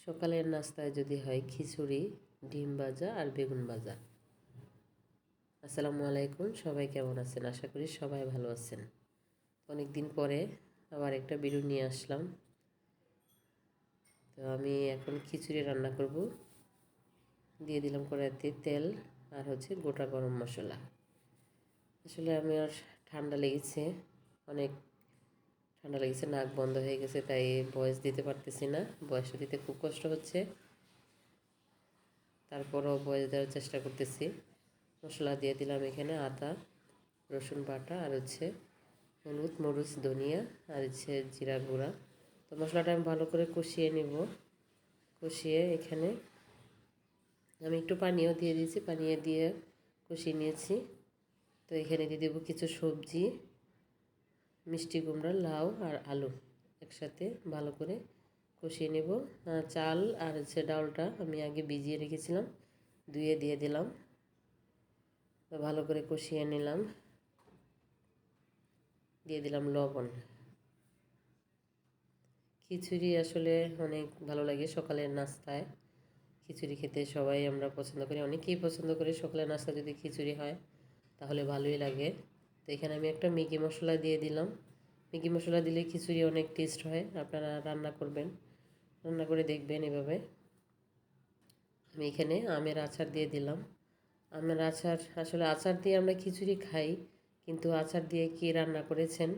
সকালের নাস্তায় যদি হয় খিচুড়ি, ডিম ভাজা আর বেগুন ভাজা। আসসালামু আলাইকুম, সবাই কেমন আছেন? আশা করি সবাই ভালো আছেন। অনেক দিন পরে আবার একটা ভিডিও নিয়ে আসলাম। তো আমি এখন খিচুড়ি রান্না করব। দিয়ে দিলাম কড়াইতে তেল আর গোটা গরম মশলা। আসলে আমার ঠান্ডা লেগেছে, অনেক ঠান্ডা লেগেছে, নাক বন্ধ হয়ে গেছে, তাই ভয়েস দিতে পারতেছি না। ভয়েসটা দিতে খুব কষ্ট হচ্ছে, তারপরও ভয়েস দেওয়ার চেষ্টা করতেছি। মশলা দিয়ে দিলাম এখানে আদা, রসুন বাটা আর হলুদ, মরিচ, ধনিয়া আর জিরা গুঁড়া। তো মশলাটা আমি ভালো করে কষিয়ে নেব। কষিয়ে এখানে আমি একটু পানিও দিয়ে দিয়েছি, পানি দিয়ে কষিয়ে নিয়েছি। তো এখানে দিয়ে দেবো কিছু সবজি, মিষ্টি কুমড়া, লাউ আর আলু একসাথে ভালো করে কষিয়ে নেব। চাল আর ডালটা আমি আগে ভিজিয়ে রেখেছিলাম, ধুয়ে দিয়ে দিলাম। তো ভালো করে কষিয়ে নিলাম, দিয়ে দিলাম লবণ। খিচুড়ি আসলে অনেক ভালো লাগে সকালের নাস্তায়। খিচুড়ি খেতে সবাই আমরা পছন্দ করি, অনেকেই পছন্দ করি। সকালের নাস্তা যদি খিচুড়ি হয় তাহলে ভালোই লাগে। তো এখানে আমি একটা ম্যাগি মশলা দিয়ে দিলাম। ম্যাগি মশলা দিলে খিচুড়ি অনেক টেস্ট হয়। আপনারা রান্না করবেন, রান্না করে দেখবেন এভাবে। আমি এখানে আমের আচার দিয়ে দিলাম। আমের আচার, আসলে আচার দিয়ে আমরা খিচুড়ি খাই, কিন্তু আচার দিয়ে কি রান্না করেছেন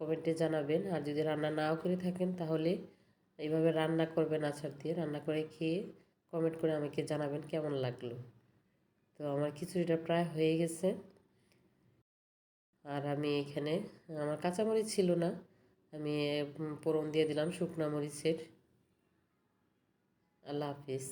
কমেন্টে জানাবেন। আর যদি রান্না নাও করে থাকেন তাহলে এইভাবে রান্না করবেন, আচার দিয়ে রান্না করে খেয়ে কমেন্ট করে আমাকে জানাবেন কেমন লাগলো। তো আমার খিচুড়িটা প্রায় হয়ে গেছে। আর আমি এখানে, আমার কাঁচামরিচ ছিল না, আমি ফোড়ন দিয়ে দিলাম শুকনো মরিচের। আল্লাহ হাফিজ।